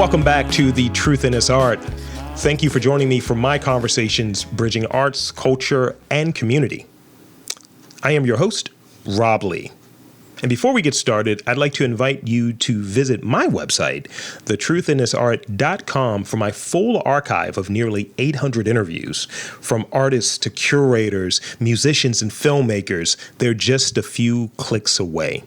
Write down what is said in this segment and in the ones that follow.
Welcome back to The Truth in This Art. Thank you for joining me for my conversations bridging arts, culture, and community. I am your host, Rob Lee. And before we get started, I'd like to invite you to visit my website, thetruthinThisArt.com, for my full archive of nearly 800 interviews from artists to curators, musicians, and filmmakers. They're just a few clicks away.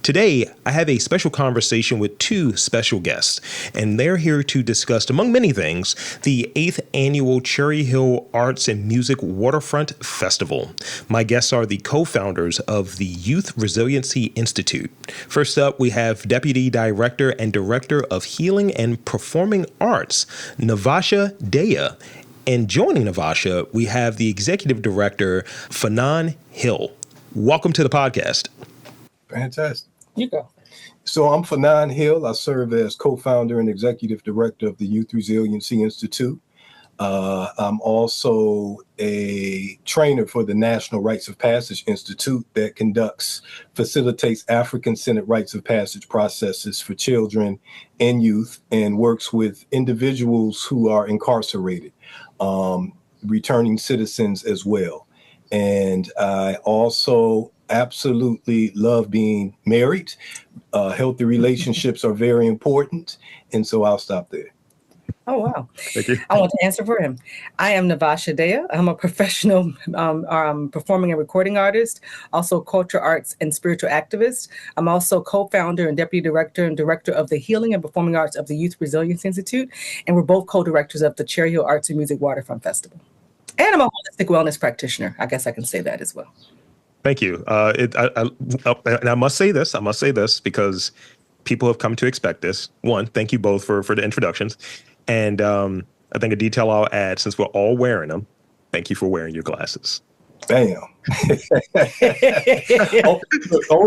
Today, I have a special conversation with two special guests, and they're here to discuss, among many things, the 8th annual Cherry Hill Arts and Music Waterfront Festival. My guests are the co-founders of the Youth Resiliency Institute. First up, we have Deputy Director and Director of Healing and Performing Arts, Navasha. And joining Navasha, we have the Executive Director, Fanon Hill. Welcome to the podcast. Fantastic. You go. So I'm Fanon Hill. I serve as co-founder and executive director of the Youth Resiliency Institute. I'm also a trainer for the National Rites of Passage Institute that facilitates African-centered rites of passage processes for children and youth and works with individuals who are incarcerated, returning citizens as well. And I also absolutely love being married. Healthy relationships are very important. And so I'll stop there. Oh, wow. Thank you. I want to answer for him. I am Navasha. I'm a professional performing and recording artist, also culture, arts, and spiritual activist. I'm also co-founder and deputy director and director of the Healing and Performing Arts of the Youth Resiliency Institute. And we're both co-directors of the Cherry Hill Arts and Music Waterfront Festival. And I'm a holistic wellness practitioner. I guess I can say that as well. Thank you. And I must say this because people have come to expect this. One, thank you both for the introductions. And I think a detail I'll add, since we're all wearing them, thank you for wearing your glasses. Bam.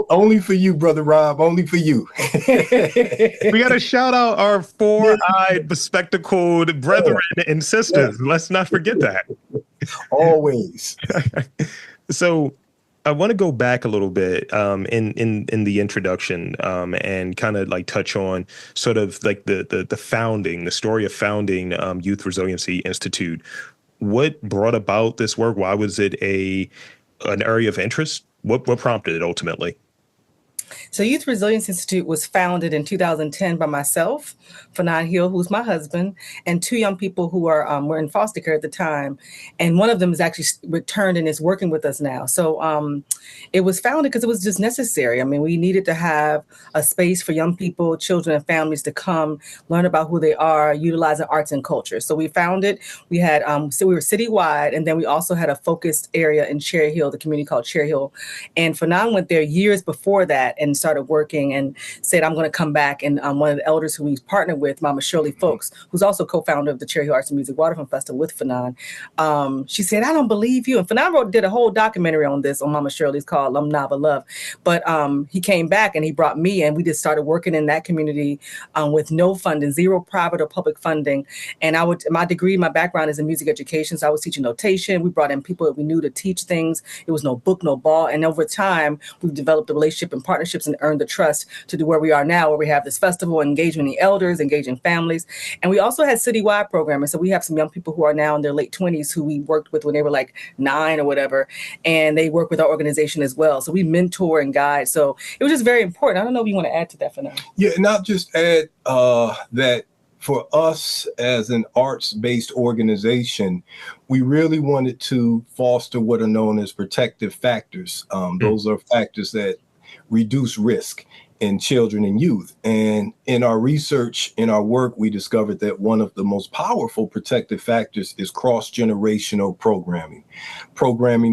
Only for you, Brother Rob, only for you. We got to shout out our four-eyed, bespectacled brethren and sisters. Let's not forget that. Always. So I want to go back a little bit in the introduction and kind of like touch on sort of like the story of founding Youth Resiliency Institute. What brought about this work? Why was it an area of interest? What prompted it ultimately? So Youth Resilience Institute was founded in 2010 by myself, Fanon Hill, who's my husband, and two young people who were in foster care at the time. And one of them is actually returned and is working with us now. So it was founded because it was just necessary. I mean, we needed to have a space for young people, children, and families to come learn about who they are, utilizing arts and culture. So we found it. We had so we were citywide, and then we also had a focused area in Cherry Hill, the community called Cherry Hill. And Fanon went there years before that and started working and said, I'm going to come back. And one of the elders who we partnered with, Mama Shirley Folks, who's also co-founder of the Cherry Hill Arts and Music Waterfront Festival with Fanon, she said, I don't believe you. And Fanon did a whole documentary on this on Mama Shirley's called Love. But he came back and he brought me, and we just started working in that community with no funding, zero private or public funding. And my background is in music education. So I was teaching notation. We brought in people that we knew to teach things. It was no book, no ball. And over time, we've developed a relationship and partnerships and earned the trust to do where we are now, where we have this festival, engaging the elders, engaging families. And we also had citywide programming. So we have some young people who are now in their late 20s who we worked with when they were like 9 or whatever. And they work with our organization as well. So we mentor and guide. So it was just very important. I don't know if you want to add to that for now. Yeah, and I'll just add that for us as an arts-based organization, we really wanted to foster what are known as protective factors. Those are factors that reduce risk in children and youth. And in our research, in our work, we discovered that one of the most powerful protective factors is cross-generational programming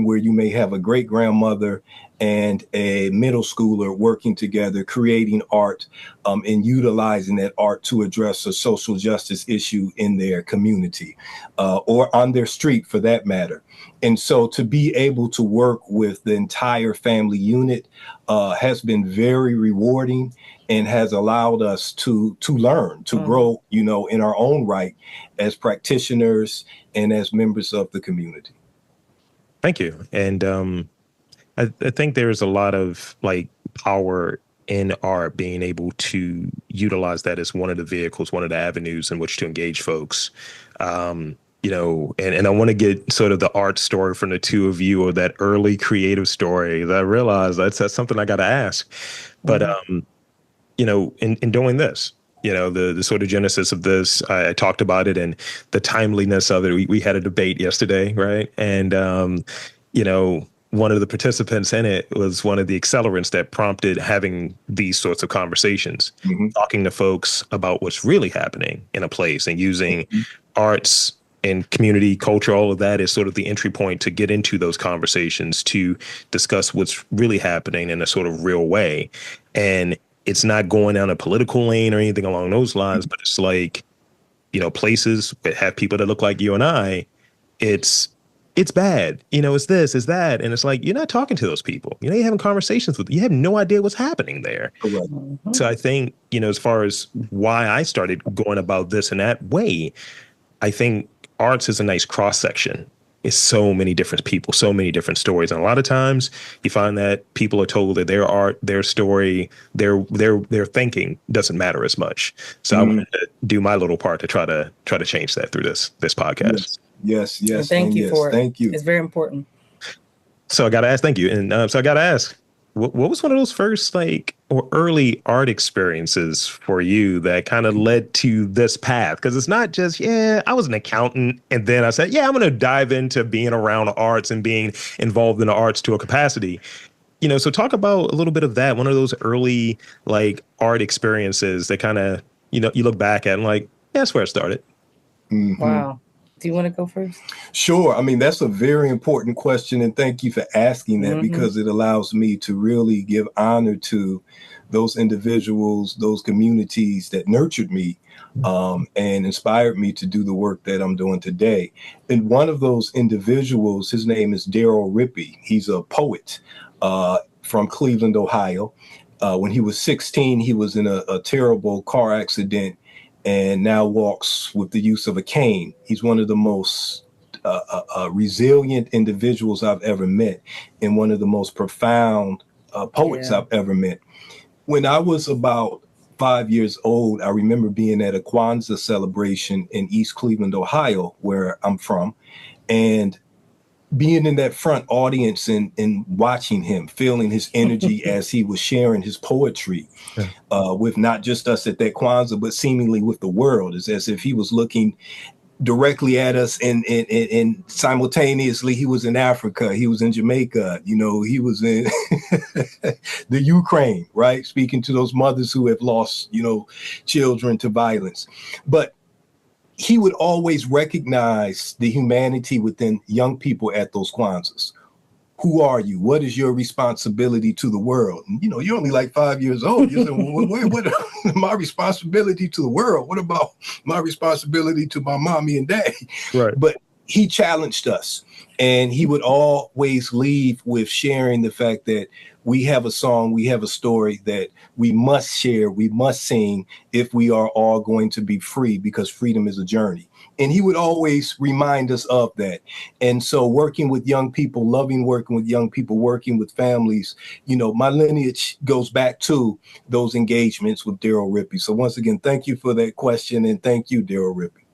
where you may have a great-grandmother and a middle schooler working together, creating art and utilizing that art to address a social justice issue in their community or on their street for that matter. And so to be able to work with the entire family unit has been very rewarding and has allowed us to learn, to grow, in our own right as practitioners and as members of the community. Thank you. And I think there's a lot of power in art, being able to utilize that as one of the vehicles, one of the avenues in which to engage folks. And I want to get sort of the art story from the two of you, or that early creative story. I realize that's something I got to ask. But, in doing this, the sort of genesis of this, I talked about it and the timeliness of it. We had a debate yesterday, right? And, one of the participants in it was one of the accelerants that prompted having these sorts of conversations, talking to folks about what's really happening in a place, and using arts and community culture, all of that is sort of the entry point to get into those conversations, to discuss what's really happening in a sort of real way. And it's not going down a political lane or anything along those lines, but it's like, places that have people that look like you and I, it's bad. It's this, it's that. And it's like, you're not talking to those people. You're having conversations with, you have no idea what's happening there. Correct. So I think, as far as why I started going about this in that way, I think arts is a nice cross section. It's so many different people, so many different stories. And a lot of times you find that people are told that their art, their story, their thinking doesn't matter as much. So I wanted to do my little part to try to change that through this podcast. Yes. And thank you for it. Thank you. It's very important. So I got to ask, thank you. And so I got to ask, what was one of those first or early art experiences for you that kind of led to this path? Because it's not just, I was an accountant and then I said, I'm going to dive into being around arts and being involved in the arts to a capacity. So talk about a little bit of that. One of those early art experiences that kind of, you look back at and that's where it started. Wow. Do you want to go first? Sure. I mean, that's a very important question. And thank you for asking that, because it allows me to really give honor to those individuals, those communities that nurtured me and inspired me to do the work that I'm doing today. And one of those individuals, his name is Daryl Rippey. He's a poet from Cleveland, Ohio. When he was 16, he was in a terrible car accident and now walks with the use of a cane. He's one of the most resilient individuals I've ever met, and one of the most profound poets I've ever met. When I was about 5 years old, I remember being at a Kwanzaa celebration in East Cleveland, Ohio, where I'm from, and being in that front audience and watching him, feeling his energy as he was sharing his poetry with not just us at that Kwanzaa, but seemingly with the world. It's as if he was looking directly at us and simultaneously he was in Africa, he was in Jamaica, he was in the Ukraine, right? Speaking to those mothers who have lost, children to violence. But he would always recognize the humanity within young people at those Kwanzaas. Who are you? What is your responsibility to the world? And, you're only like 5 years old. You say, what my responsibility to the world? What about my responsibility to my mommy and daddy? Right. But he challenged us, and he would always leave with sharing the fact that we have a song, we have a story that we must share, we must sing if we are all going to be free, because freedom is a journey. And he would always remind us of that. And so working with young people, loving working with young people, working with families, my lineage goes back to those engagements with Daryl Rippey. So once again, thank you for that question. And thank you, Daryl Rippey.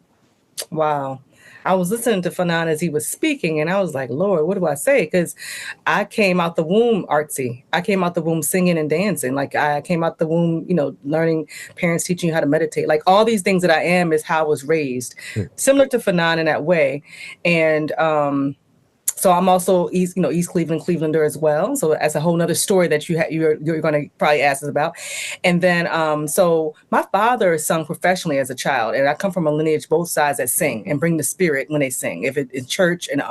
Wow. I was listening to Fanon as he was speaking, and I was like, Lord, what do I say? Because I came out the womb artsy. I came out the womb singing and dancing. I came out the womb, learning, parents teaching you how to meditate. All these things that I am is how I was raised, similar to Fanon in that way. And so I'm also East Cleveland, Clevelander as well. So that's a whole nother story that you're going to probably ask us about. And then, so my father sung professionally as a child, and I come from a lineage, both sides that sing and bring the spirit when they sing. If it's church and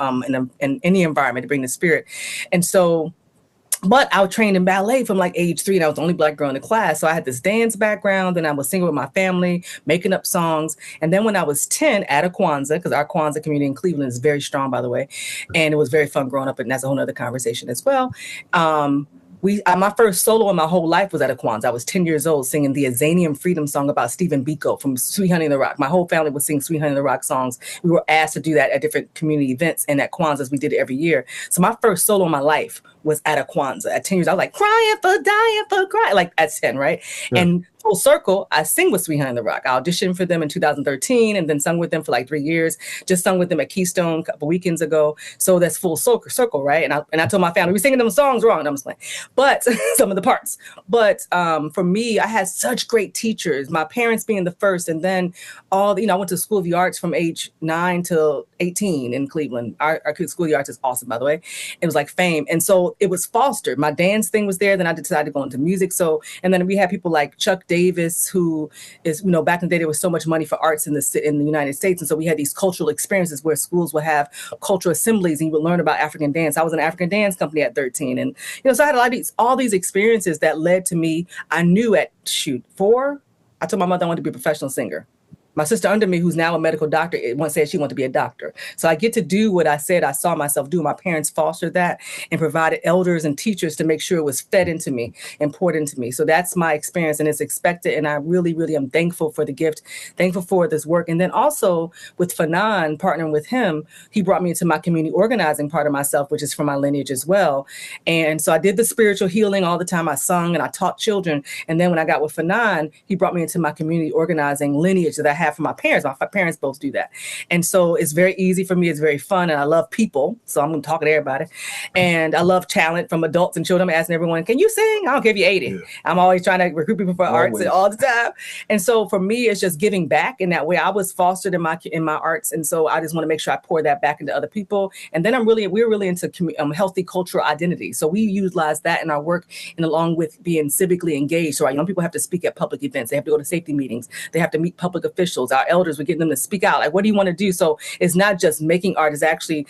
in any environment, to bring the spirit. And so, but I was trained in ballet from age 3, and I was the only Black girl in the class. So I had this dance background, and I was singing with my family, making up songs. And then when I was 10 at a Kwanzaa, because our Kwanzaa community in Cleveland is very strong, by the way, and it was very fun growing up, and that's a whole other conversation as well. my first solo in my whole life was at a Kwanzaa. I was 10 years old singing the Azanian Freedom Song about Stephen Biko from Sweet Honey in the Rock. My whole family would sing Sweet Honey in the Rock songs. We were asked to do that at different community events, and at Kwanzaa's we did it every year. So my first solo in my life was at a Kwanzaa. At 10 years, I was like crying for dying for crying, like at 10, right? Yeah. And full circle, I sing with Sweet Honey in the Rock. I auditioned for them in 2013 and then sung with them for like 3 years. Just sung with them at Keystone a couple weekends ago. So that's full circle, right? And I told my family, we're singing them songs wrong. And I'm just like, but some of the parts. But for me, I had such great teachers, my parents being the first. And then I went to School of the Arts from age 9 till 18 in Cleveland. Our School of the Arts is awesome, by the way. It was like fame. And so it was fostered. My dance thing was there. Then I decided to go into music. So, and then we had people like Chuck Davis, who is, back in the day, there was so much money for arts in the United States. And so we had these cultural experiences where schools would have cultural assemblies and you would learn about African dance. I was in an African dance company at 13. And, so I had all these experiences that led to me. I knew at 4, I told my mother I wanted to be a professional singer. My sister under me, who's now a medical doctor, once said she wanted to be a doctor. So I get to do what I said I saw myself do. My parents fostered that and provided elders and teachers to make sure it was fed into me and poured into me. So that's my experience, and it's expected. And I really, really am thankful for the gift, thankful for this work. And then also with Fanon, partnering with him, he brought me into my community organizing part of myself, which is from my lineage as well. And so I did the spiritual healing all the time. I sung and I taught children. And then when I got with Fanon, he brought me into my community organizing lineage that I have from my parents. My parents both do that. And so it's very easy for me. It's very fun. And I love people. So I'm going to talk to everybody. And I love talent from adults and children. I'm asking everyone, can you sing? I don't care if you're 80. Yeah. I'm always trying to recruit people for arts all the time. And so for me, it's just giving back in that way. I was fostered in my arts. And so I just want to make sure I pour that back into other people. And then we're really into healthy cultural identity. So we utilize that in our work, and along with being civically engaged. So our young people have to speak at public events. They have to go to safety meetings. They have to meet public officials. Our elders, we're getting them to speak out. Like, what do you want to do? So it's not just making art, it's actually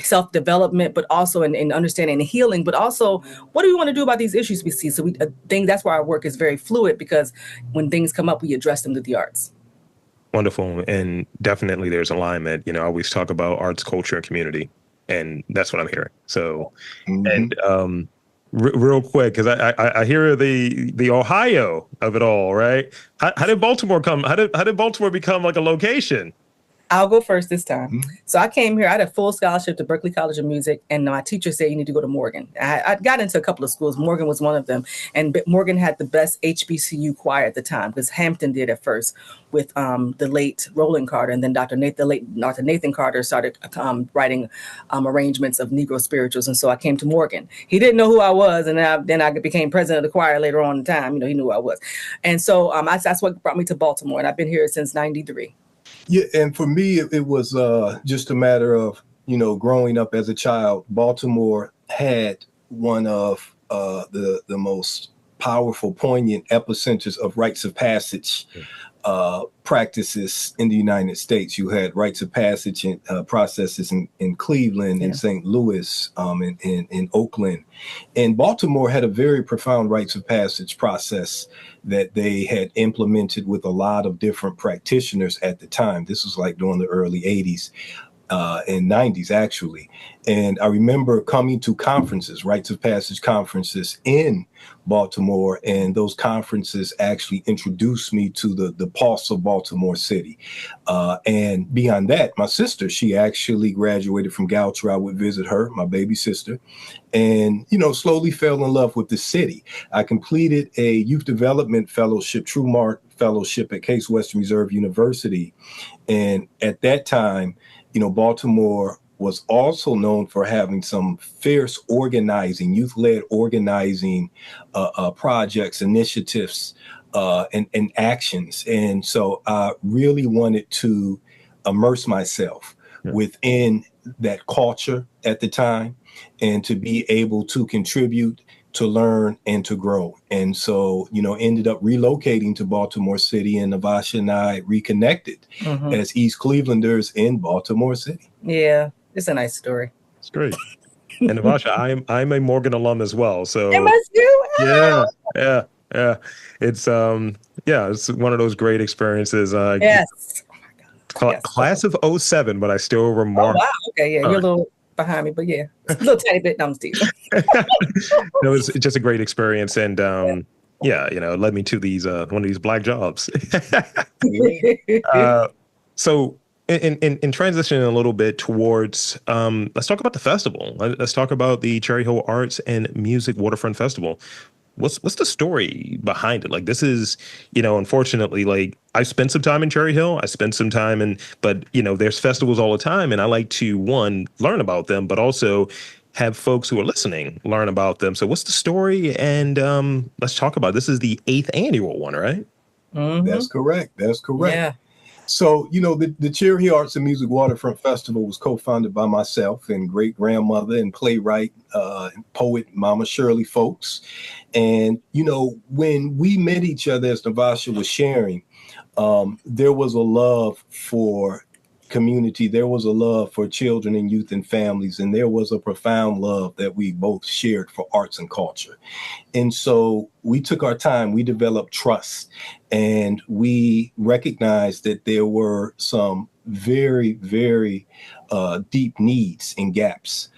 self-development, but also in understanding and healing, but also what do we want to do about these issues we see? So we think that's why our work is very fluid, because when things come up, we address them through the arts. Wonderful. And definitely there's alignment. I always talk about arts, culture, and community, and that's what I'm hearing. So, and real quick, because I hear the Ohio of it all, right? How did Baltimore come? How did Baltimore become like a location? I'll go first this time. So I came here. I had a full scholarship to Berklee College of Music, and my teacher said you need to go to Morgan. I got into a couple of schools. Morgan was one of them, and Morgan had the best HBCU choir at the time, because Hampton did at first with the late Roland Carter, and then the late Dr. Nathan Carter started writing arrangements of Negro spirituals, and so I came to Morgan. He didn't know who I was, and then I became president of the choir later on in time. He knew who I was, and so that's what brought me to Baltimore, and I've been here since '93. Yeah, and for me, it was just a matter of, growing up as a child. Baltimore had one of the most powerful, poignant epicenters of rites of passage practices in the United States. You had rites of passage processes in Cleveland, in St. Louis, in Oakland. And Baltimore had a very profound rites of passage process that they had implemented with a lot of different practitioners at the time. This was like during the early 80s. And 90s, actually. And I remember coming to conferences, rites of passage conferences in Baltimore, and those conferences actually introduced me to the pulse of Baltimore City. And beyond that, my sister, she actually graduated from Goucher. I would visit her, my baby sister, and, slowly fell in love with the city. I completed a youth development fellowship, True Mark Fellowship at Case Western Reserve University. And at that time, Baltimore was also known for having some fierce organizing, youth-led organizing projects, initiatives, and actions. And so I really wanted to immerse myself within that culture at the time, and to be able to contribute, to learn, and to grow. And so, ended up relocating to Baltimore City, and Navasha and I reconnected as East Clevelanders in Baltimore City. Yeah, it's a nice story. It's great. And Navasha, I'm a Morgan alum as well. So MSU. Yeah. It's it's one of those great experiences. Yes. Class of 07, but I still remark. Oh, wow. Okay, yeah, you're a little behind me, but yeah, a little tiny bit. No, I'm teasing. It was just a great experience, and yeah, it led me to these one of these black jobs. uh, so in transitioning a little bit towards, let's talk about the festival. Let's talk about the Cherry Hill Arts and Music Waterfront Festival. What's the story behind it? Like, this is, unfortunately, like, I spent some time in Cherry Hill. I spent some time but there's festivals all the time, and I like to, one, learn about them, but also have folks who are listening learn about them. So what's the story? And let's talk about it. This is the 8th annual one, right? Mm-hmm. That's correct. That's correct. Yeah. So, the Cherry Hill Arts and Music Waterfront Festival was co-founded by myself and great-grandmother and playwright, poet Mama Shirley Folks. And, when we met each other, as Navasha was sharing, there was a love for community. There was a love for children and youth and families. And there was a profound love that we both shared for arts and culture. And so we took our time, we developed trust, and we recognized that there were some very, very deep needs and gaps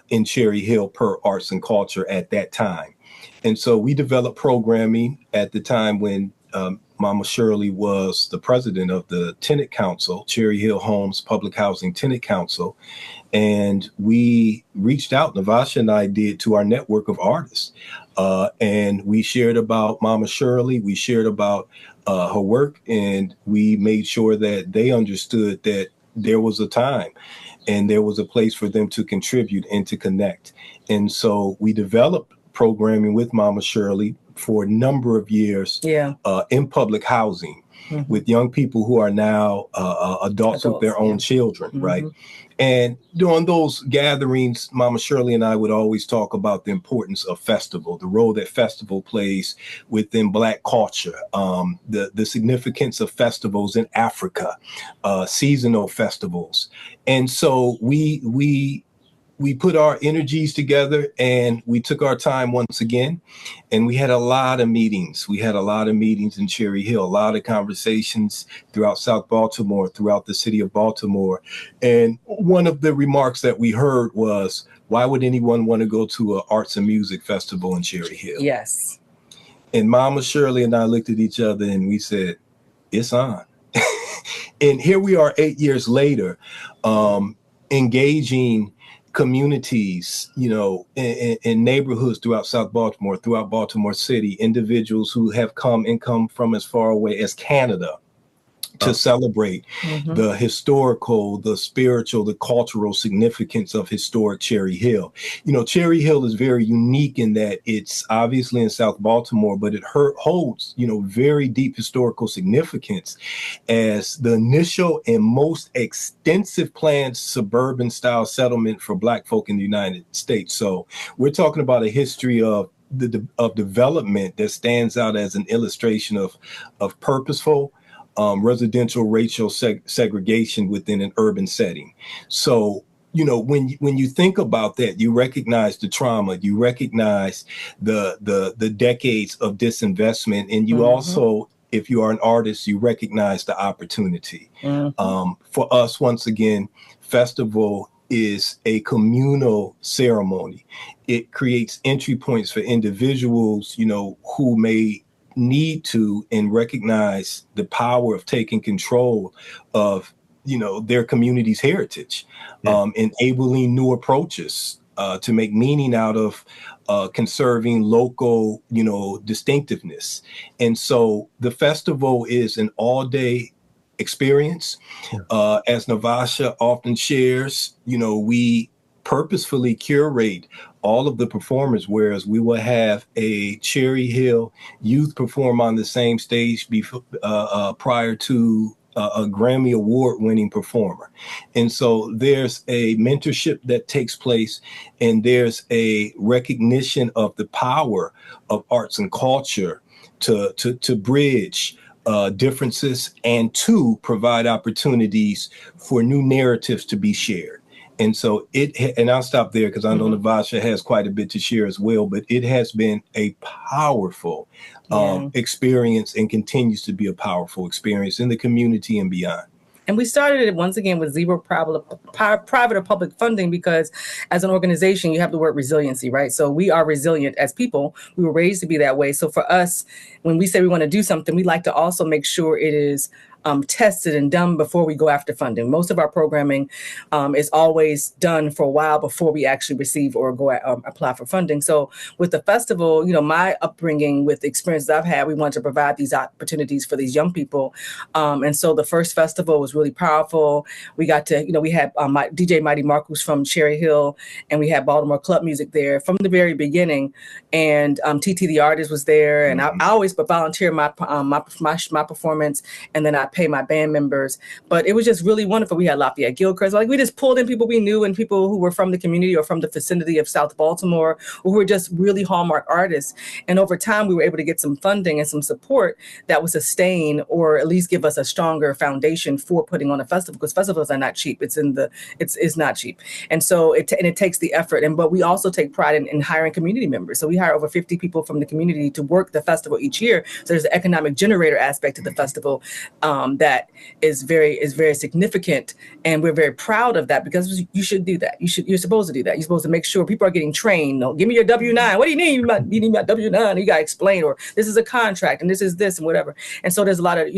in Cherry Hill per arts and culture at that time. And so we developed programming at the time when Mama Shirley was the president of the Tenant Council, Cherry Hill Homes Public Housing Tenant Council. And we reached out, Navasha and I did, to our network of artists. And we shared about Mama Shirley. We shared about her work, and we made sure that they understood that there was a time and there was a place for them to contribute and to connect. And so we developed programming with Mama Shirley for a number of years in public housing with young people who are now adults with their own children, right? And during those gatherings, Mama Shirley and I would always talk about the importance of festival, the role that festival plays within Black culture, the significance of festivals in Africa, seasonal festivals. And so we put our energies together and we took our time once again, and we had a lot of meetings. We had a lot of meetings in Cherry Hill, a lot of conversations throughout South Baltimore, throughout the city of Baltimore. And one of the remarks that we heard was, why would anyone want to go to an arts and music festival in Cherry Hill? Yes. And Mama Shirley and I looked at each other and we said, it's on. And here we are 8 years later, engaging communities, in neighborhoods throughout South Baltimore, throughout Baltimore City, individuals who have come from as far away as Canada to celebrate the historical, the spiritual, the cultural significance of historic Cherry Hill. Cherry Hill is very unique in that it's obviously in South Baltimore, but it holds, very deep historical significance as the initial and most extensive planned suburban style settlement for Black folk in the United States. So we're talking about a history of development that stands out as an illustration of purposeful residential racial segregation within an urban setting. So, when you think about that, you recognize the trauma, you recognize the decades of disinvestment, and you also, if you are an artist, you recognize the opportunity. For us, once again, festival is a communal ceremony. It creates entry points for individuals, who may need to and recognize the power of taking control of their community's heritage, enabling new approaches to make meaning out of conserving local distinctiveness. And so the festival is an all-day experience. As Navasha often shares, we purposefully curate all of the performers, whereas we will have a Cherry Hill youth perform on the same stage prior to a Grammy Award-winning performer. And so there's a mentorship that takes place, and there's a recognition of the power of arts and culture to bridge differences and to provide opportunities for new narratives to be shared. And so and I'll stop there because I know Navasha has quite a bit to share as well, but it has been a powerful experience and continues to be a powerful experience in the community and beyond. And we started it once again with zero private or public funding because as an organization, you have the word resiliency, right? So we are resilient as people. We were raised to be that way. So for us, when we say we want to do something, we like to also make sure it is tested and done before we go after funding. Most of our programming is always done for a while before we actually receive or go apply for funding. So with the festival, my upbringing with the experiences I've had, we wanted to provide these opportunities for these young people. And so the first festival was really powerful. We got to, we had DJ Mighty Marcus from Cherry Hill, and we had Baltimore club music there from the very beginning. And TT the artist was there, and I always volunteer my performance, and then I pay my band members. But it was just really wonderful. We had Lafayette Gilchrist. Like, we just pulled in people we knew and people who were from the community or from the vicinity of South Baltimore, who were just really hallmark artists. And over time, we were able to get some funding and some support that would sustain or at least give us a stronger foundation for putting on a festival, because festivals are not cheap. It's not cheap. And so it takes the effort. But we also take pride in hiring community members. So we hire over 50 people from the community to work the festival each year. So there's an economic generator aspect to the festival that is very significant, and we're very proud of that, because you should do that. You're supposed to do that. You're supposed to make sure people are getting trained. No, give me your W-9. What do you need? You need my W-9. You got to explain, or this is a contract, and this is this and whatever. And so there's a lot of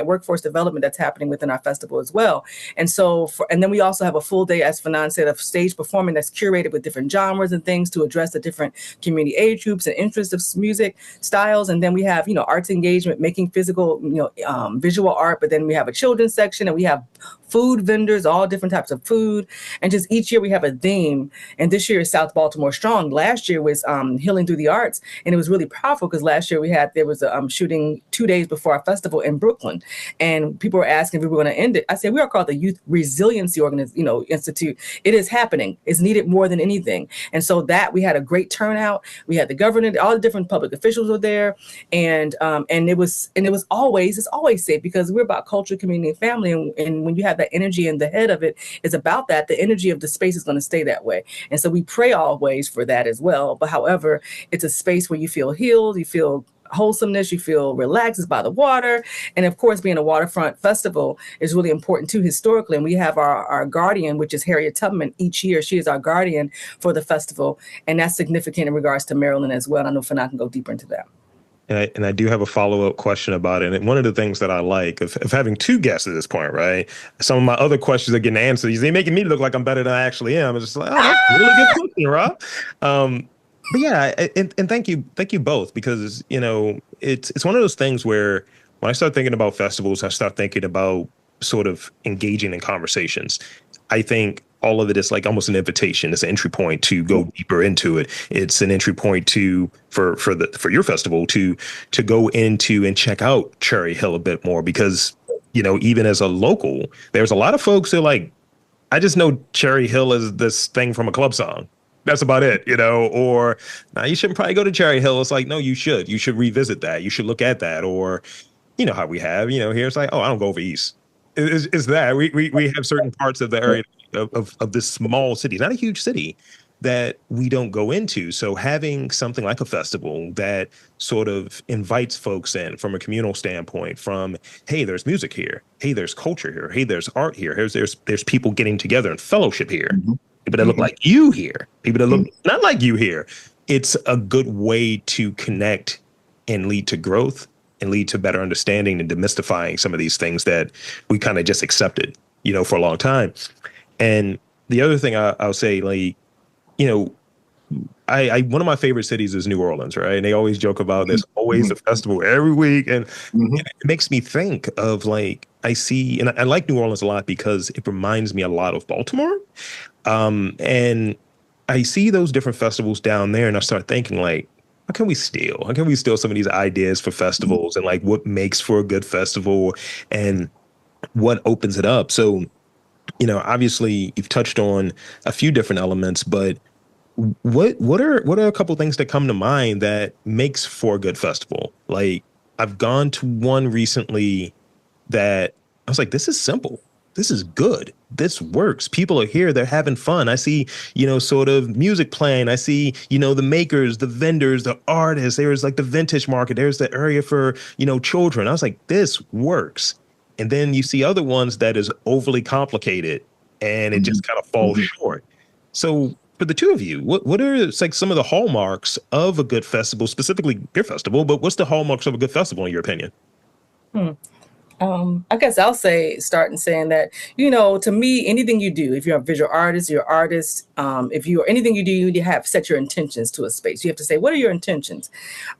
workforce development that's happening within our festival as well. And so and then we also have a full day, as Fanon said, of stage performing that's curated with different genres and things to address the different community age groups and interests of music styles. And then we have arts engagement, making physical visual art, but then we have a children's section, and we have food vendors, all different types of food. And just each year we have a theme. And this year is South Baltimore Strong. Last year was Healing Through the Arts. And it was really powerful because last year there was a shooting 2 days before our festival in Brooklyn. And people were asking if we were going to end it. I said, we are called the Youth Resiliency Institute. It is happening. It's needed more than anything. And so that we had a great turnout. We had the governor, all the different public officials were there. And it's always safe, because we're about culture, community, and family. And when you have that energy, and the head of it is about that, the energy of the space is going to stay that way. And so we pray always for that as well. But however, it's a space where you feel healed, you feel wholesomeness, you feel relaxed, it's by the water. And of course, being a waterfront festival is really important too, historically. And we have our guardian, which is Harriet Tubman, each year. She is our guardian for the festival. And that's significant in regards to Maryland as well. I know Fanon can go deeper into that. And I do have a follow-up question about it. And one of the things that I like of having two guests at this point, right? Some of my other questions are getting answered. They're making me look like I'm better than I actually am. It's just like, oh, that's a really good question, Rob. But yeah, and thank you both, because it's one of those things where when I start thinking about festivals, I start thinking about sort of engaging in conversations. I think all of it is like almost an invitation. It's an entry point to go deeper into it. It's an entry point for your festival to go into and check out Cherry Hill a bit more, because even as a local, there's a lot of folks who are like, I just know Cherry Hill is this thing from a club song. That's about it, or nah, you shouldn't probably go to Cherry Hill. It's like, no, you should revisit that. You should look at that. Or, how we have, here it's like, oh, I don't go over east. Is that we have certain parts of the area of this small city, not a huge city, that we don't go into. So having something like a festival that sort of invites folks in from a communal standpoint, from, hey, there's music here. Hey, there's culture here. Hey, there's art here. There's people getting together and fellowship here. Mm-hmm. People that look like you here. People that look not like you here. It's a good way to connect and lead to growth and lead to better understanding and demystifying some of these things that we kind of just accepted, for a long time. And the other thing I'll say, like, I one of my favorite cities is New Orleans, right? And they always joke about there's always a festival every week. And it makes me think of, like, I see, and I like New Orleans a lot because it reminds me a lot of Baltimore. And I see those different festivals down there, and I start thinking, like, how can we steal some of these ideas for festivals, and like what makes for a good festival and what opens it up? So, obviously you've touched on a few different elements, but what are a couple of things that come to mind that makes for a good festival? Like, I've gone to one recently that I was like, this is simple. This is good. This works. People are here. They're having fun. I see, sort of music playing. I see, the makers, the vendors, the artists. There's like the vintage market. There's the area for, children. I was like, this works. And then you see other ones that is overly complicated and it just kind of falls short. So for the two of you, what are like some of the hallmarks of a good festival, specifically your festival, but what's the hallmarks of a good festival in your opinion? I guess I'll start in saying that, to me, anything you do, if you're a visual artist, you're an artist, if you are anything you do, you need to have set your intentions to a space. You have to say, what are your intentions?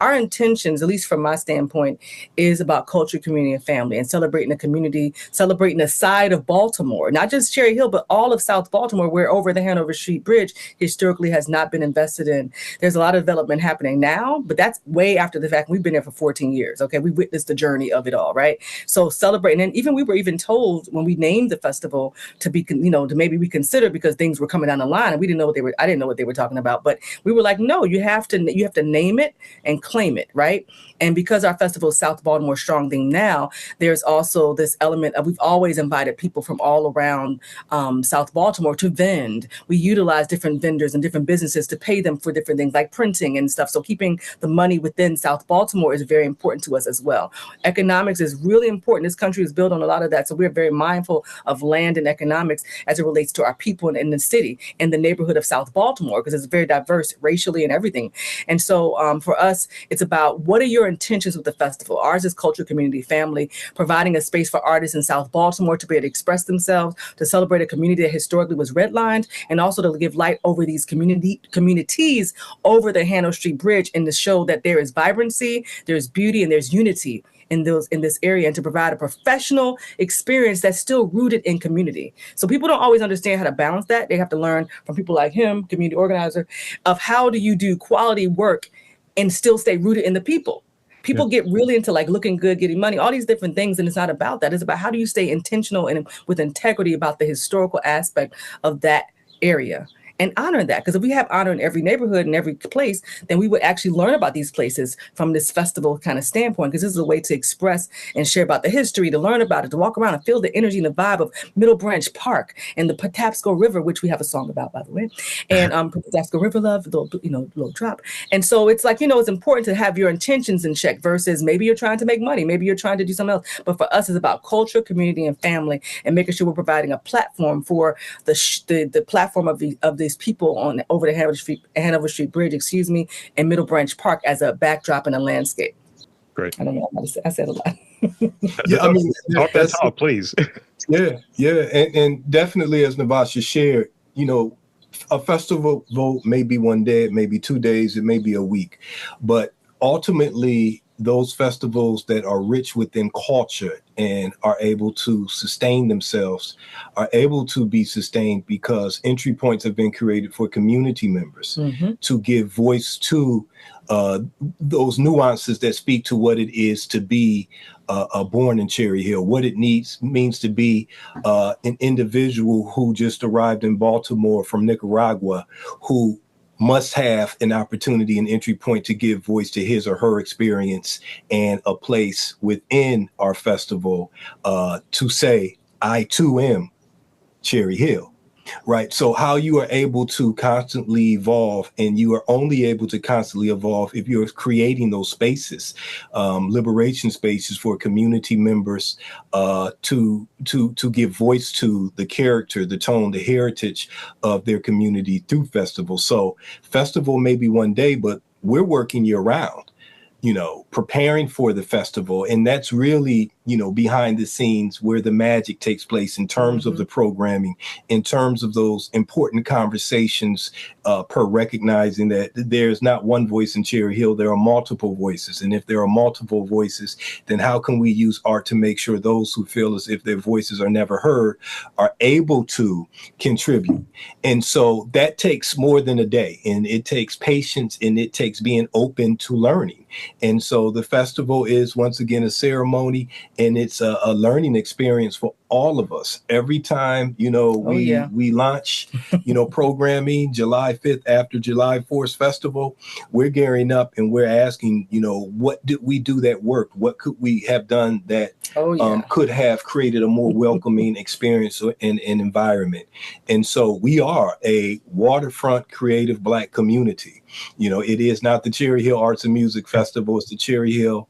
Our intentions, at least from my standpoint, is about culture, community, and family, and celebrating the community, celebrating the side of Baltimore, not just Cherry Hill, but all of South Baltimore, where over the Hanover Street Bridge historically has not been invested in. There's a lot of development happening now, but that's way after the fact. We've been there for 14 years. Okay. We witnessed the journey of it all. Right. So celebrating. And even we were even told when we named the festival to be, to maybe reconsider because things were coming down the line and we didn't know I didn't know what they were talking about, but we were like, no, you have to name it and claim it. Right. And because our festival is South Baltimore Strong Theme now, there's also this element of we've always invited people from all around South Baltimore to vend. We utilize different vendors and different businesses to pay them for different things like printing and stuff. So keeping the money within South Baltimore is very important to us as well. Economics is really important. This country is built on a lot of that. So we're very mindful of land and economics as it relates to our people in the city, in the neighborhood of South Baltimore, because it's very diverse racially and everything. And so for us, it's about what are your intentions with the festival? Ours is culture, community, family, providing a space for artists in South Baltimore to be able to express themselves, to celebrate a community that historically was redlined, and also to give light over these communities over the Hanover Street Bridge and to show that there is vibrancy, there's beauty, and there's unity in this area, and to provide a professional experience that's still rooted in community. So people don't always understand how to balance that. They have to learn from people like him, community organizer, of how do you do quality work and still stay rooted in the people. People get really into like looking good, getting money, all these different things. And it's not about that. It's about how do you stay intentional and with integrity about the historical aspect of that area. And honor that. Because if we have honor in every neighborhood and every place, then we would actually learn about these places from this festival kind of standpoint. Because this is a way to express and share about the history, to learn about it, to walk around and feel the energy and the vibe of Middle Branch Park and the Patapsco River, which we have a song about, by the way. And Patapsco River Love, little drop. And so it's like, it's important to have your intentions in check versus maybe you're trying to make money, maybe you're trying to do something else. But for us, it's about culture, community, and family, and making sure we're providing a platform for the platform of these people on over the Hanover Street Bridge, and Middle Branch Park as a backdrop and a landscape. Great. I don't know. I said a lot. Yeah, I mean, talk that talk, please. Yeah, and definitely, as Navasha shared, a festival may be one day, it may be 2 days, it may be a week, but ultimately, those festivals that are rich within culture and are able to sustain themselves are able to be sustained because entry points have been created for community members to give voice to those nuances that speak to what it is to be born in Cherry Hill, what it means to be an individual who just arrived in Baltimore from Nicaragua, who must have an opportunity and entry point to give voice to his or her experience and a place within our festival to say, I too am Cherry Hill. Right. So how you are able to constantly evolve, and you are only able to constantly evolve if you're creating those spaces, liberation spaces for community members to give voice to the character, the tone, the heritage of their community through festivals. So festival may be one day, but we're working year round, preparing for the festival. And that's really, behind the scenes where the magic takes place in terms of the programming, in terms of those important conversations, per recognizing that there's not one voice in Cherry Hill, there are multiple voices. And if there are multiple voices, then how can we use art to make sure those who feel as if their voices are never heard are able to contribute? And so that takes more than a day, and it takes patience, and it takes being open to learning. And so the festival is once again a ceremony, and it's a learning experience for all of us. Every time, we launch, programming July 5th after July 4th festival, we're gearing up and we're asking, what did we do that worked? What could we have done that could have created a more welcoming experience and environment? And so we are a waterfront creative Black community. It is not the Cherry Hill Arts and Music Festival. It's the Cherry Hill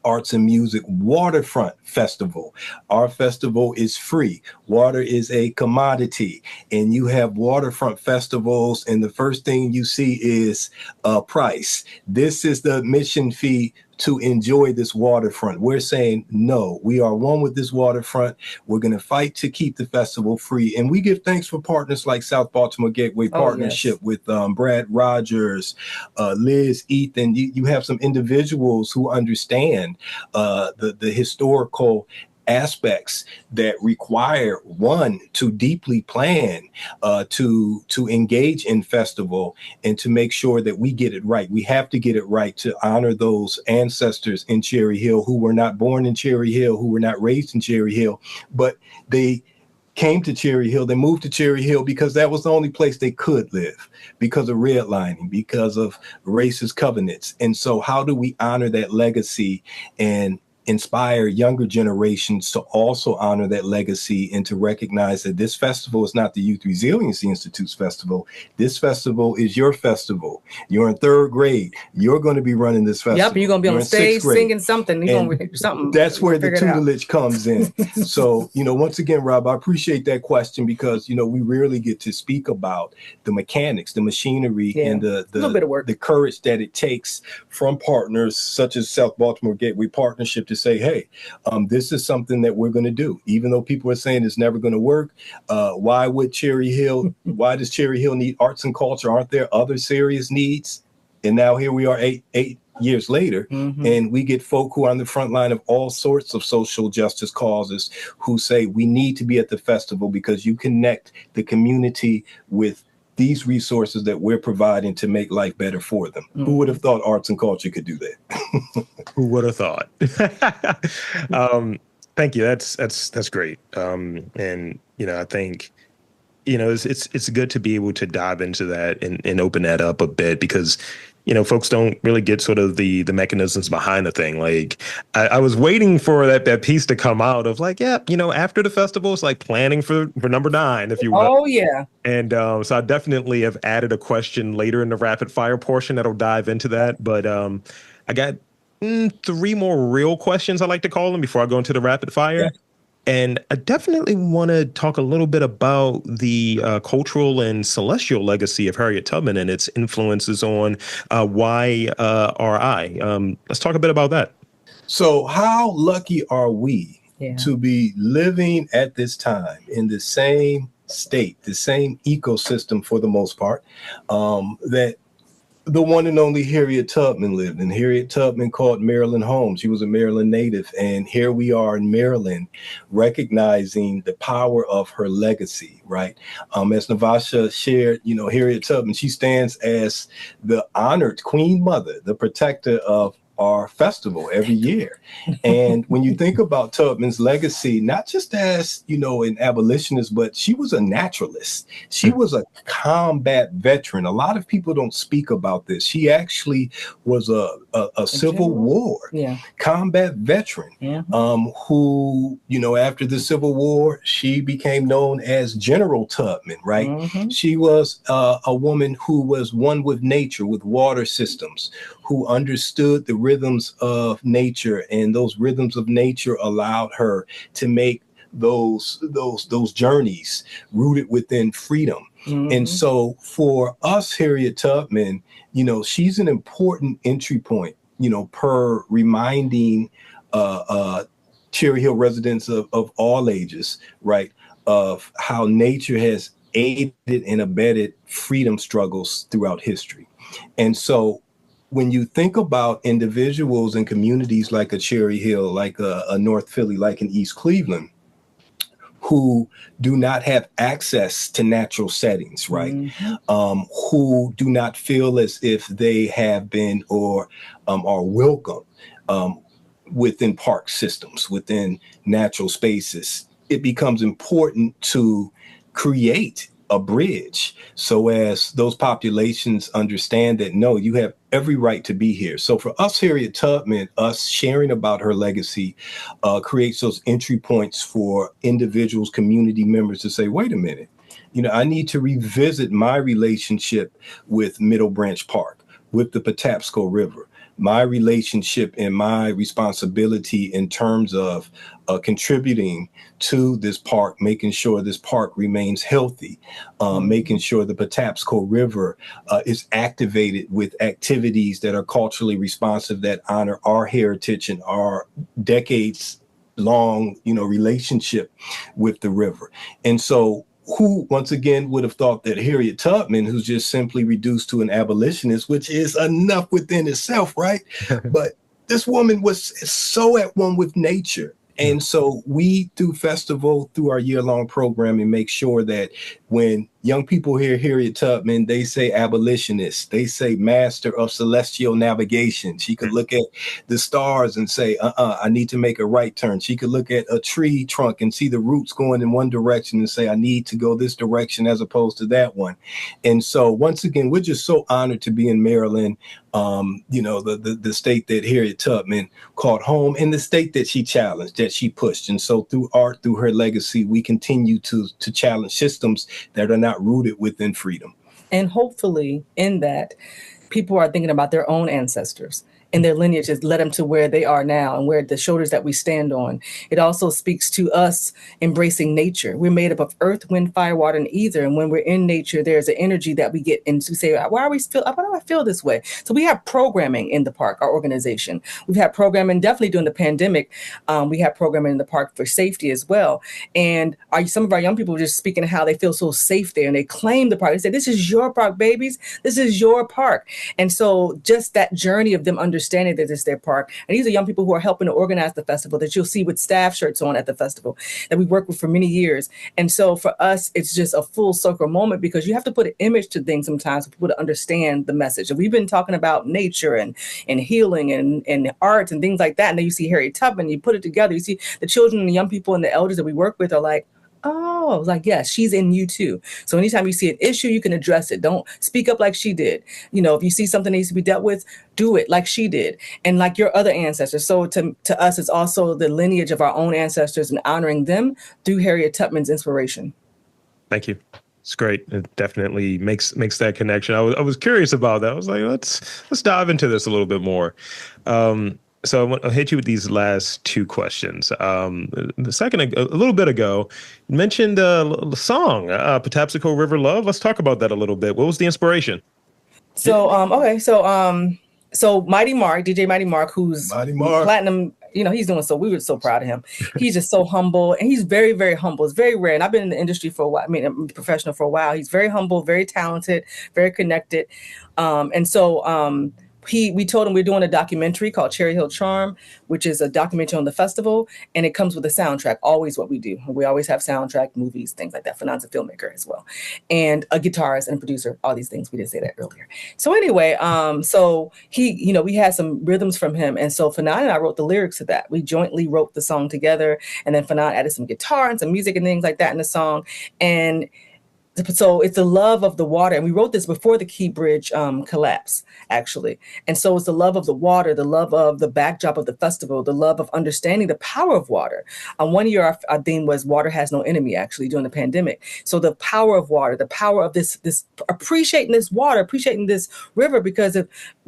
Arts and Music Waterfront Festival. Our festival is free. Water is a commodity. And you have waterfront festivals, and the first thing you see is a price. This is the admission fee to enjoy this waterfront. We're saying, no, we are one with this waterfront. We're going to fight to keep the festival free. And we give thanks for partners like South Baltimore Gateway Partnership with Brad Rogers, Liz, Ethan. You have some individuals who understand the historical aspects that require one to deeply plan, to engage in festival, and to make sure that we get it right. We have to get it right to honor those ancestors in Cherry Hill who were not born in Cherry Hill, who were not raised in Cherry Hill, but they came to Cherry Hill. They moved to Cherry Hill because that was the only place they could live, because of redlining, because of racist covenants. And so how do we honor that legacy and inspire younger generations to also honor that legacy, and to recognize that this festival is not the Youth Resiliency Institute's festival. This festival is your festival. You're in third grade. You're going to be running this festival. Yep, you're going to be on stage singing something. You're going to do something. That's where the tutelage comes in. So, once again, Rob, I appreciate that question, because, we rarely get to speak about the mechanics, the machinery, and the little bit of work, the courage that it takes from partners such as South Baltimore Gateway Partnership to say, hey, this is something that we're going to do, even though people are saying it's never going to work. Why would Cherry Hill? Why does Cherry Hill need arts and culture? Aren't there other serious needs? And now here we are, eight years later, and we get folk who are on the front line of all sorts of social justice causes who say we need to be at the festival because you connect the community with these resources that we're providing to make life better for them. Who would have thought arts and culture could do that? Who would have thought? Thank you. That's great. And I think it's good to be able to dive into that and open that up a bit, because folks don't really get sort of the mechanisms behind the thing. Like I was waiting for that piece to come out of like, after the festival, it's like planning for number 9, if you will. Oh yeah. And so I definitely have added a question later in the rapid fire portion that'll dive into that. But I got 3 more real questions, I like to call them, before I go into the rapid fire. Yeah. And I definitely want to talk a little bit about the cultural and celestial legacy of Harriet Tubman and its influences on YRI. Let's talk a bit about that. So how lucky are we to be living at this time in the same state, the same ecosystem for the most part, that the one and only Harriet Tubman lived in. Harriet Tubman called Maryland home. She was a Maryland native. And here we are in Maryland, recognizing the power of her legacy, right? As Navasha shared, Harriet Tubman, she stands as the honored Queen Mother, the protector of our festival every year. And when you think about Tubman's legacy, not just as, an abolitionist, but she was a naturalist. She was a combat veteran. A lot of people don't speak about this. She actually was a Civil War combat veteran who, after the Civil War, she became known as General Tubman, right? She was a woman who was one with nature, with water systems, who understood the rhythms of nature, and those rhythms of nature allowed her to make those journeys rooted within freedom. And so for us, Harriet Tubman, she's an important entry point, per reminding Cherry Hill residents of all ages, right, of how nature has aided and abetted freedom struggles throughout history. And so when you think about individuals and communities like a Cherry Hill, like a North Philly, like an East Cleveland, who do not have access to natural settings, right? Who do not feel as if they have been or are welcome within park systems, within natural spaces, it becomes important to create a bridge so as those populations understand that, no, you have every right to be here. So for us, Harriet Tubman, us sharing about her legacy creates those entry points for individuals, community members to say, wait a minute, I need to revisit my relationship with Middle Branch Park, with the Patapsco River, my relationship and my responsibility in terms of contributing to this park, making sure this park remains healthy, making sure the Patapsco River is activated with activities that are culturally responsive, that honor our heritage and our decades long, relationship with the river. And so who, once again, would have thought that Harriet Tubman, who's just simply reduced to an abolitionist, which is enough within itself, right? But this woman was so at one with nature. And so we, through Festival, through our year-long programming, make sure that when young people hear Harriet Tubman, they say abolitionist, they say master of celestial navigation. She could look at the stars and say, I need to make a right turn. She could look at a tree trunk and see the roots going in one direction and say, I need to go this direction as opposed to that one. And so once again, we're just so honored to be in Maryland, the state that Harriet Tubman called home, and the state that she challenged, that she pushed. And so through art, through her legacy, we continue to challenge systems that are not rooted within freedom. And hopefully in that, people are thinking about their own ancestors and their lineage has led them to where they are now and where the shoulders that we stand on. It also speaks to us embracing nature. We're made up of earth, wind, fire, water, and ether. And when we're in nature, there's an energy that we get into. Say, why do I feel this way? So we have programming in the park, our organization. We've had programming definitely during the pandemic. We have programming in the park for safety as well. And some of our young people were just speaking of how they feel so safe there, and they claim the park. They say, this is your park, babies. This is your park. And so just that journey of them understanding that it's their park. And these are young people who are helping to organize the festival that you'll see with staff shirts on at the festival that we worked with for many years. And so for us, it's just a full circle moment, because you have to put an image to things sometimes for people to understand the message. And we've been talking about nature and healing and arts and things like that. And then you see Harriet Tubman, you put it together, you see the children and the young people and the elders that we work with are like, oh, like, yes, she's in you too. So anytime you see an issue, you can address it. Don't speak up like she did. If you see something that needs to be dealt with, do it like she did and like your other ancestors. So to us, it's also the lineage of our own ancestors and honoring them through Harriet Tubman's inspiration. Thank you. It's great. It definitely makes that connection. I was curious about that. I was like, let's dive into this a little bit more. So I'll hit you with these last two questions. The second, a little bit ago, you mentioned the song, Patapsco River Love. Let's talk about that a little bit. What was the inspiration? So, okay. So Mighty Mark, DJ Mighty Mark, who's platinum, he's doing so, we were so proud of him. He's just so humble, and he's very, very humble. It's very rare. And I've been in the industry for a while. I'm a professional for a while. He's very humble, very talented, very connected. We told him we're doing a documentary called Cherry Hill Charm, which is a documentary on the festival, and it comes with a soundtrack. Always what we do. We always have soundtrack, movies, things like that. Fanon's a filmmaker as well, and a guitarist and a producer. All these things, we didn't say that earlier. So anyway, so he, we had some rhythms from him, and so Fanon and I wrote the lyrics to that. We jointly wrote the song together, and then Fanon added some guitar and some music and things like that in the song, and so it's the love of the water. And we wrote this before the Key Bridge collapse, actually. And so it's the love of the water, the love of the backdrop of the festival, the love of understanding the power of water. One year, our theme was water has no enemy, actually, during the pandemic. So the power of water, the power of this appreciating this water, appreciating this river, because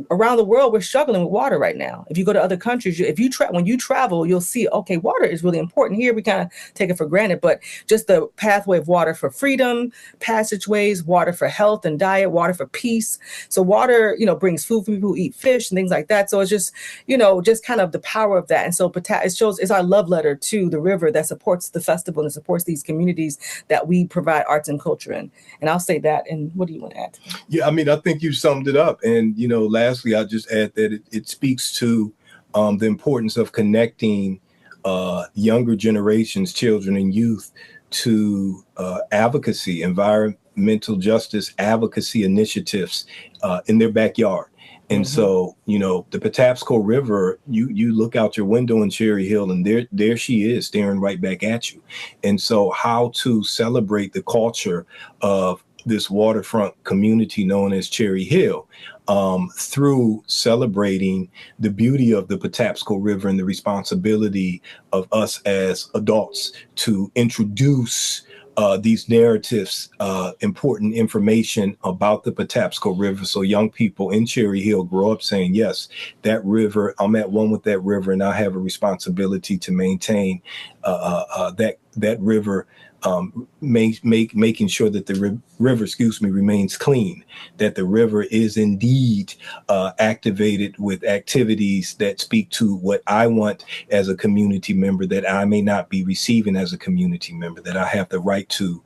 around the world, we're struggling with water right now. If you go to other countries, when you travel, you'll see, okay, water is really important. Here, we kind of take it for granted, but just the pathway of water for freedom, passageways, water for health and diet, water for peace. So water, brings food for people who eat fish and things like that. So it's just, just kind of the power of that. And so it's our love letter to the river that supports the festival and supports these communities that we provide arts and culture in. And I'll say that. And what do you want to add? Yeah, I think you summed it up. And, lastly, I'll just add that it speaks to the importance of connecting younger generations, children and youth, to advocacy, environmental justice advocacy initiatives in their backyard. And so, the Patapsco River, you look out your window in Cherry Hill, and there she is staring right back at you. And so how to celebrate the culture of this waterfront community known as Cherry Hill through celebrating the beauty of the Patapsco River and the responsibility of us as adults to introduce these narratives, important information about the Patapsco River. So young people in Cherry Hill grow up saying, yes, that river, I'm at one with that river, and I have a responsibility to maintain that river, making sure that the river, remains clean, that the river is indeed activated with activities that speak to what I want as a community member that I may not be receiving as a community member, that I have the right to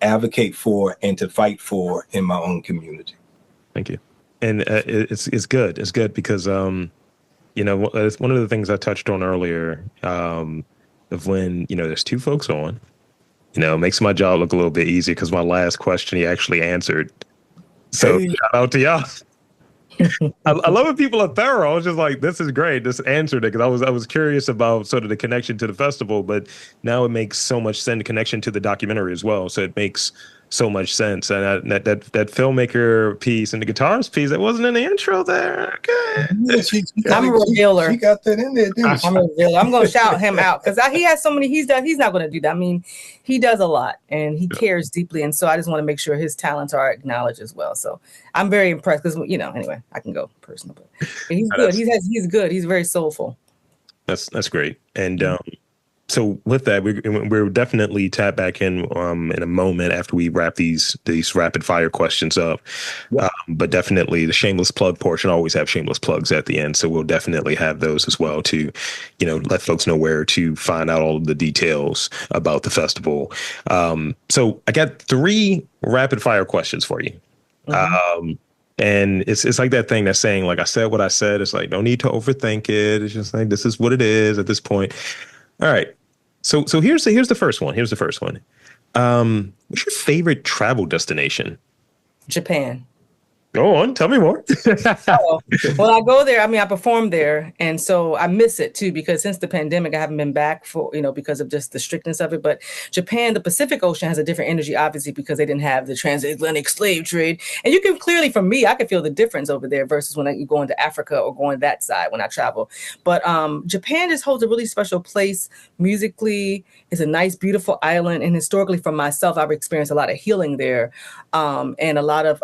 advocate for and to fight for in my own community. Thank you. And it's good. It's good because, it's one of the things I touched on earlier, of when, there's two folks on, it makes my job look a little bit easier because my last question he actually answered. So Hey. shout out to y'all. I love when people are thorough. I was just like, this is great. Just answered it because I was curious about sort of the connection to the festival, but now it makes so much sense, the connection to the documentary as well. So it makes so much sense. And that filmmaker piece and the guitarist piece that wasn't in the intro there. Okay. Yeah, I'm a revealer. She got that in there, didn't she? I'm a revealer. I'm going to shout him out because he has so many. He's not going to do that. I mean, he does a lot and he cares deeply, and so I just want to make sure his talents are acknowledged as well. So I'm very impressed because anyway, I can go personal, but he's good. He's good. He's very soulful. That's great. And so with that, we're definitely tap back in a moment after we wrap these rapid fire questions up. Yep. But definitely the shameless plug portion, always have shameless plugs at the end. So we'll definitely have those as well to, let folks know where to find out all of the details about the festival. So I got 3 rapid fire questions for you. Mm-hmm. And it's like that thing that's saying, like, I said what I said. It's like, no need to overthink it. It's just like, this is what it is at this point. All right. So here's the first one. What's your favorite travel destination? Japan. Go on, tell me more. Well, I go there. I mean, I perform there. And so I miss it too, because since the pandemic, I haven't been back for, because of just the strictness of it. But Japan, the Pacific Ocean has a different energy, obviously, because they didn't have the transatlantic slave trade. And you can clearly, from me, I can feel the difference over there versus when you go into Africa or going that side when I travel. But Japan just holds a really special place musically. It's a nice, beautiful island. And historically, for myself, I've experienced a lot of healing there, and a lot of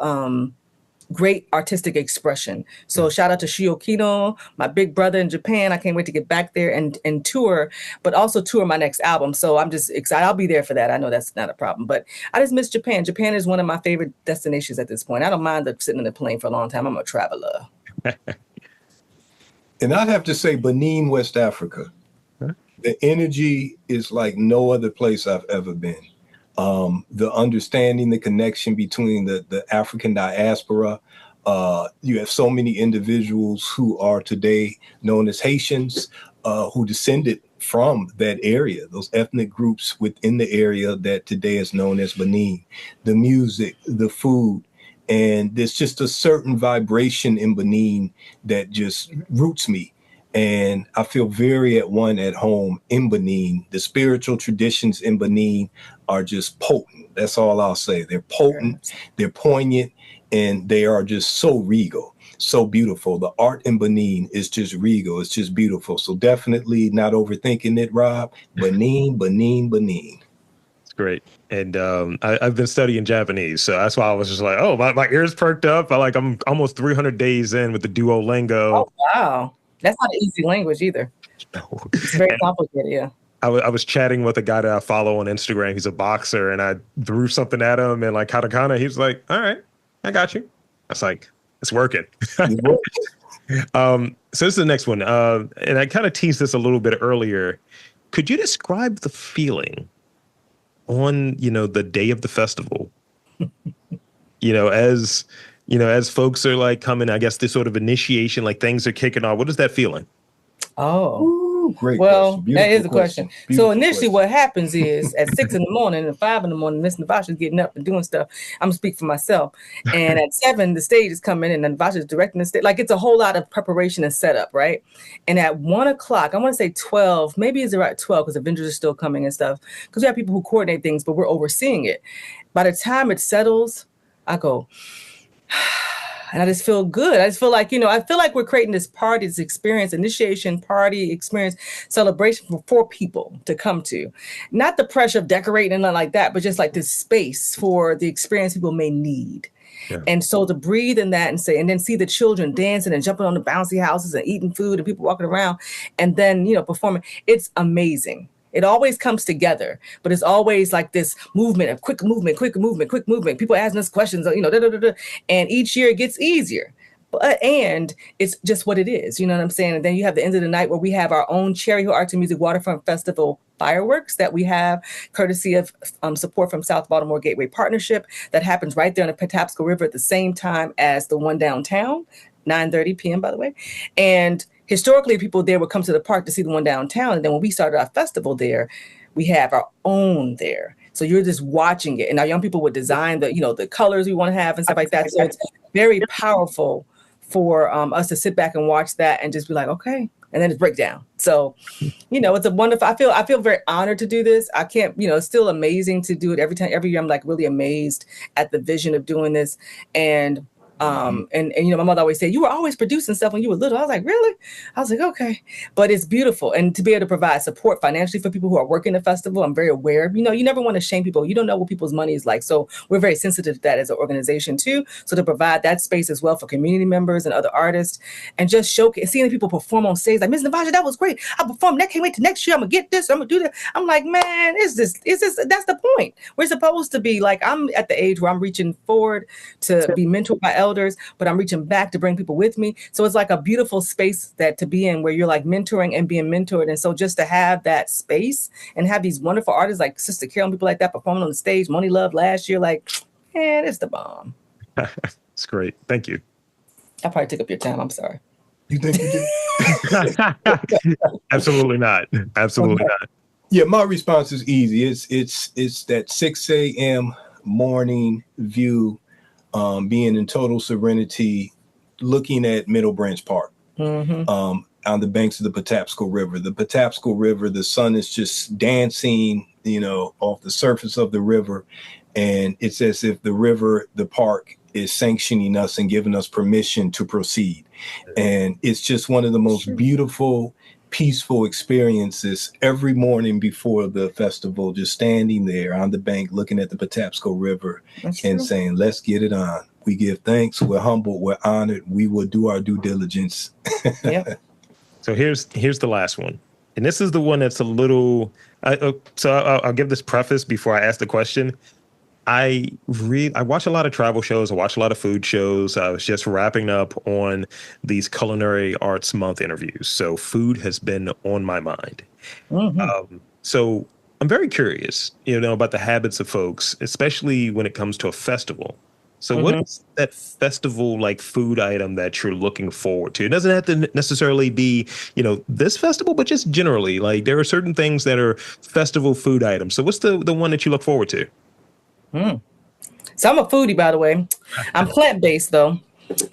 great artistic expression. So shout out to Shiokino, my big brother in Japan. I can't wait to get back there and tour, but also tour my next album. So I'm just excited. I'll be there for that. I know that's not a problem, but I just miss Japan. Japan is one of my favorite destinations at this point. I don't mind sitting in the plane for a long time. I'm a traveler. And I'd have to say Benin, West Africa. Huh? The energy is like no other place I've ever been. The understanding, the connection between the African diaspora. You have so many individuals who are today known as Haitians, who descended from that area, those ethnic groups within the area that today is known as Benin. The music, the food, and there's just a certain vibration in Benin that just roots me. And I feel very at one at home in Benin. The spiritual traditions in Benin are just potent. That's all I'll say. They're potent, they're poignant, and they are just so regal, so beautiful. The art in Benin is just regal. It's just beautiful. So definitely not overthinking it, Rob. Benin, Benin, Benin. It's great. And I've been studying Japanese, so that's why I was just like, oh, my ears perked up. I'm almost 300 days in with the Duolingo. Oh, wow. That's not an easy language either. It's very complicated, yeah. I was chatting with a guy that I follow on Instagram. He's a boxer, and I threw something at him and like katakana. He was like, all right, I got you. I was like, it's working. So this is the next one. And I kind of teased this a little bit earlier. Could you describe the feeling on, the day of the festival? As folks are like coming, I guess this sort of initiation, like things are kicking off. What is that feeling? Oh, ooh, great. Well, question. that is a question. So initially what happens is at 6 in the morning and 5 in the morning, Miss Navasha is getting up and doing stuff. I'm gonna speak for myself. And at 7, the stage is coming in and Navasha is directing the stage. Like it's a whole lot of preparation and setup, right? And at 1 o'clock, I want to say 12, maybe it's around 12 because Avengers are still coming and stuff. Because we have people who coordinate things, but we're overseeing it. By the time it settles, I go, And I just feel good. I just feel like, I feel like we're creating this party, this experience, initiation party experience, celebration for people to come to. Not the pressure of decorating and nothing like that, but just like this space for the experience people may need. Yeah. And so to breathe in that and then see the children dancing and jumping on the bouncy houses and eating food and people walking around and then, performing, it's amazing. It always comes together, but it's always like this movement of quick movement, quick movement, quick movement. People asking us questions, and each year it gets easier. And it's just what it is, you know what I'm saying? And then you have the end of the night where we have our own Cherry Hill Arts and Music Waterfront Festival fireworks that we have courtesy of support from South Baltimore Gateway Partnership that happens right there on the Patapsco River at the same time as the one downtown, 9:30 p.m., by the way. And historically, people there would come to the park to see the one downtown. And then when we started our festival there, we have our own there. So you're just watching it. And our young people would design the colors we want to have and stuff like that. So it's very powerful for us to sit back and watch that and just be like, okay, and then it's breakdown. So, it's a wonderful, I feel very honored to do this. I can't, it's still amazing to do it every year. I'm like really amazed at the vision of doing this. And my mother always said, you were always producing stuff when you were little. I was like, really? I was like, okay. But it's beautiful. And to be able to provide support financially for people who are working the festival, I'm very aware of, you never want to shame people. You don't know what people's money is like. So we're very sensitive to that as an organization too. So to provide that space as well for community members and other artists and just showcase, seeing people perform on stage like, Ms. Navasha, that was great. I performed. That can't wait to next year. I'm going to get this. I'm going to do that. I'm like, man, that's the point. We're supposed to be like, I'm at the age where I'm reaching forward to be mentored by elders, but I'm reaching back to bring people with me. So it's like a beautiful space to be in where you're like mentoring and being mentored. And so just to have that space and have these wonderful artists like Sister Carol and people like that performing on the stage, Moni Love last year, like, man, it's the bomb. It's great. Thank you. I probably took up your time. I'm sorry. You think you did? Absolutely not. Absolutely not. Yeah, my response is easy. It's that 6 a.m. morning view, being in total serenity, looking at Middle Branch Park, on the banks of the Patapsco River. The Patapsco River, the sun is just dancing, off the surface of the river. And it's as if the park is sanctioning us and giving us permission to proceed. And it's just one of the most beautiful, peaceful experiences every morning before the festival, just standing there on the bank, looking at the Patapsco River and saying, let's get it on. We give thanks. We're humbled. We're honored. We will do our due diligence. Yeah. So here's the last one. And this is the one that's a little, I'll give this preface before I ask the question. I watch a lot of travel shows. I watch a lot of food shows. I was just wrapping up on these Culinary Arts Month interviews. So food has been on my mind. So I'm very curious, about the habits of folks, especially when it comes to a festival. So what is that festival like food item that you're looking forward to? It doesn't have to necessarily be, this festival, but just generally, like there are certain things that are festival food items. So what's the one that you look forward to? So I'm a foodie, by the way. I'm plant-based though,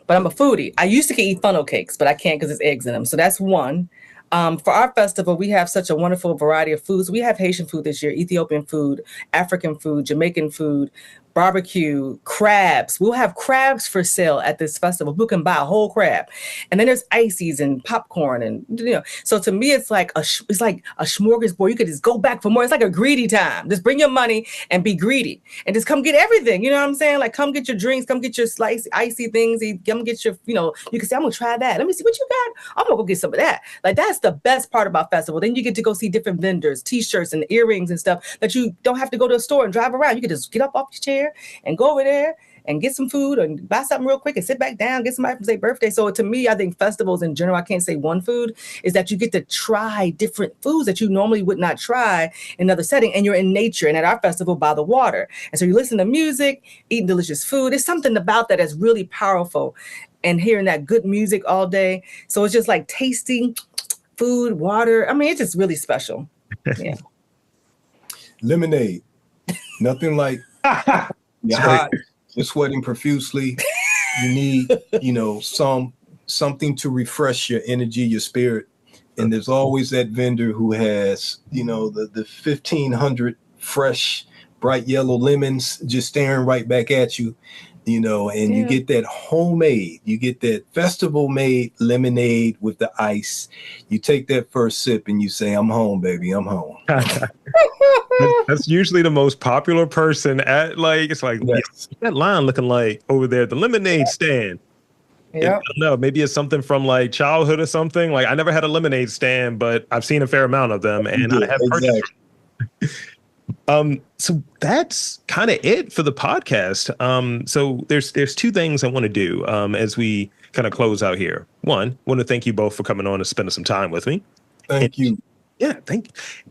but I'm a foodie. I used to eat funnel cakes, but I can't because there's eggs in them. So that's one. For our festival, we have such a wonderful variety of foods. We have Haitian food this year, Ethiopian food, African food, Jamaican food, barbecue, crabs. We'll have crabs for sale at this festival. People can buy a whole crab. And then there's ices and popcorn. And, so to me, it's like a smorgasbord. You could just go back for more. It's like a greedy time. Just bring your money and be greedy and just come get everything. You know what I'm saying? Like come get your drinks, come get your slice, icy things. Come get your, you can say, I'm going to try that. Let me see what you got. I'm going to go get some of that. Like that's the best part about festival. Then you get to go see different vendors, t-shirts and earrings and stuff that you don't have to go to a store and drive around. You can just get up off your chair and go over there and get some food and buy something real quick and sit back down, get somebody from their birthday. So to me, I think festivals in general, I can't say one food, is that you get to try different foods that you normally would not try in another setting. And you're in nature and at our festival by the water. And so you listen to music, eating delicious food. There's something about that that's really powerful and hearing that good music all day. So it's just like tasting food, water. I mean, it's just really special. Yeah. Lemonade. Nothing like you're hot, you're sweating profusely. You need, something to refresh your energy, your spirit. And there's always that vendor who has, the 1,500 fresh, bright yellow lemons just staring right back at you. and you get that homemade, you get that festival made lemonade with the ice. You take that first sip and you say, I'm home, baby, I'm home. That's usually the most popular person at it's like, Yes. yeah, that line looking like over there, the lemonade stand. I don't know, maybe it's something from like childhood or something. Like I never had a lemonade stand, but I've seen a fair amount of them and I have purchased them. So that's kind of it for the podcast. So there's two things I want to do as we kind of close out here. One, I want to thank you both for coming on and spending some time with me. Thank you. Yeah,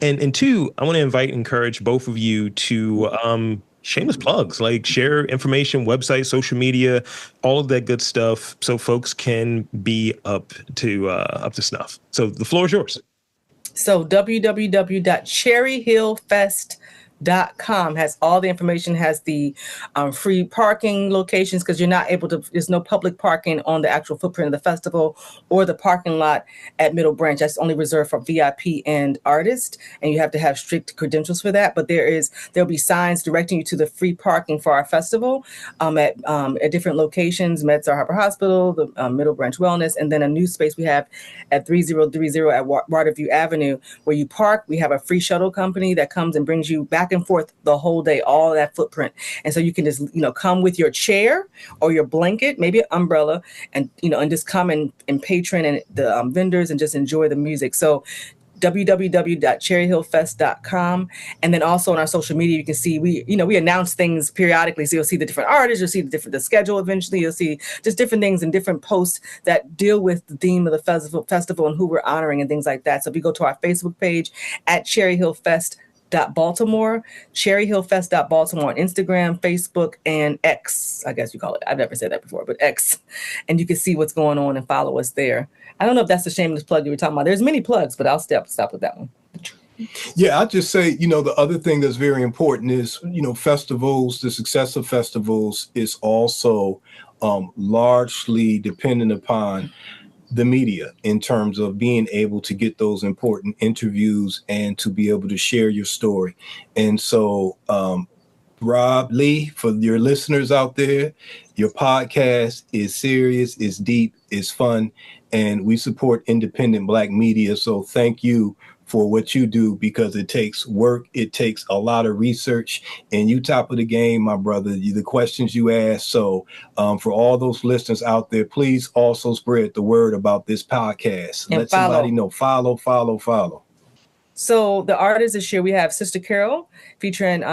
and two, I want to encourage both of you to shameless plugs, like share information, website, social media, all of that good stuff, so folks can be up to snuff. So the floor is yours. So www.cherryhillfest.com has all the information, has the free parking locations, because you're not able to, there's no public parking on the actual footprint of the festival or the parking lot at Middle Branch. That's only reserved for VIP and artists, and you have to have strict credentials for that. But there'll be signs directing you to the free parking for our festival at different locations: MedStar Harper Hospital, the Middle Branch Wellness, and then a new space we have at 3030 at Waterview Avenue, where you park. We have a free shuttle company that comes and brings you back and forth the whole day, all that footprint. And so you can just, come with your chair or your blanket, maybe an umbrella, and, and just come and patron and the vendors and just enjoy the music. So www.cherryhillfest.com. And then also on our social media, you can see we announce things periodically. So you'll see the different artists, you'll see the schedule eventually, you'll see just different things and different posts that deal with the theme of the festival and who we're honoring and things like that. So if you go to our Facebook page at cherryhillfest.baltimore, cherryhillfest.baltimore on Instagram, Facebook, and X, I guess you call it. I've never said that before, but X. And you can see what's going on and follow us there. I don't know if that's the shameless plug you were talking about. There's many plugs, but I'll stop with that one. Yeah, I'll just say, the other thing that's very important is, festivals, the success of festivals is also largely dependent upon the media in terms of being able to get those important interviews and to be able to share your story. And so, Rob Lee, for your listeners out there, your podcast is serious, it's deep, it's fun, and we support independent Black media. So thank you for what you do, because it takes work, it takes a lot of research, and you top of the game, my brother, the questions you ask. So for all those listeners out there, please also spread the word about this podcast. And let somebody know. Follow. So the artists this year, we have Sister Carol featuring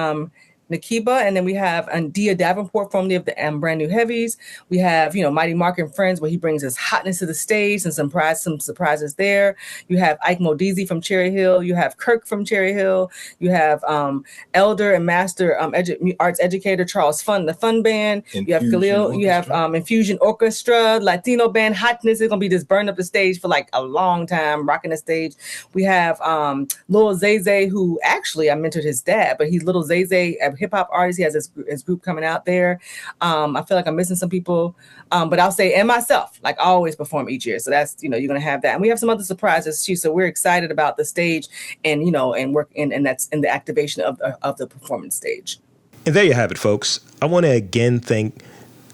Nakiba, and then we have Dia Davenport, formerly of the Brand New Heavies. We have, Mighty Mark and Friends, where he brings his hotness to the stage and some surprises there. You have Ike Modizi from Cherry Hill. You have Kirk from Cherry Hill. You have Elder and Master Arts Educator Charles Fun, the Fun Band. You have Khalil. You have Infusion Orchestra, Latino band hotness. It's gonna be just burn up the stage for like a long time, rocking the stage. We have Lil Zay, who actually I mentored his dad, but he's Little Zay, hip hop artist. He has his group coming out there. I feel like I'm missing some people, but I'll say, and myself, like I always perform each year. So that's, you're going to have that. And we have some other surprises too. So we're excited about the stage and, and work and that's in the activation of the performance stage. And there you have it, folks. I want to again thank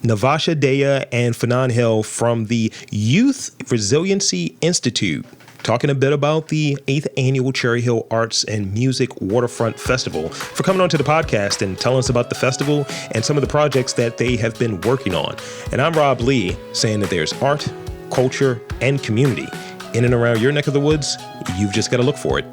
Navasha, Daya, and Fanon Hill from the Youth Resiliency Institute, talking a bit about the 8th annual Cherry Hill Arts and Music Waterfront Festival, for coming onto the podcast and telling us about the festival and some of the projects that they have been working on. And I'm Rob Lee, saying that there's art, culture, and community in and around your neck of the woods. You've just got to look for it.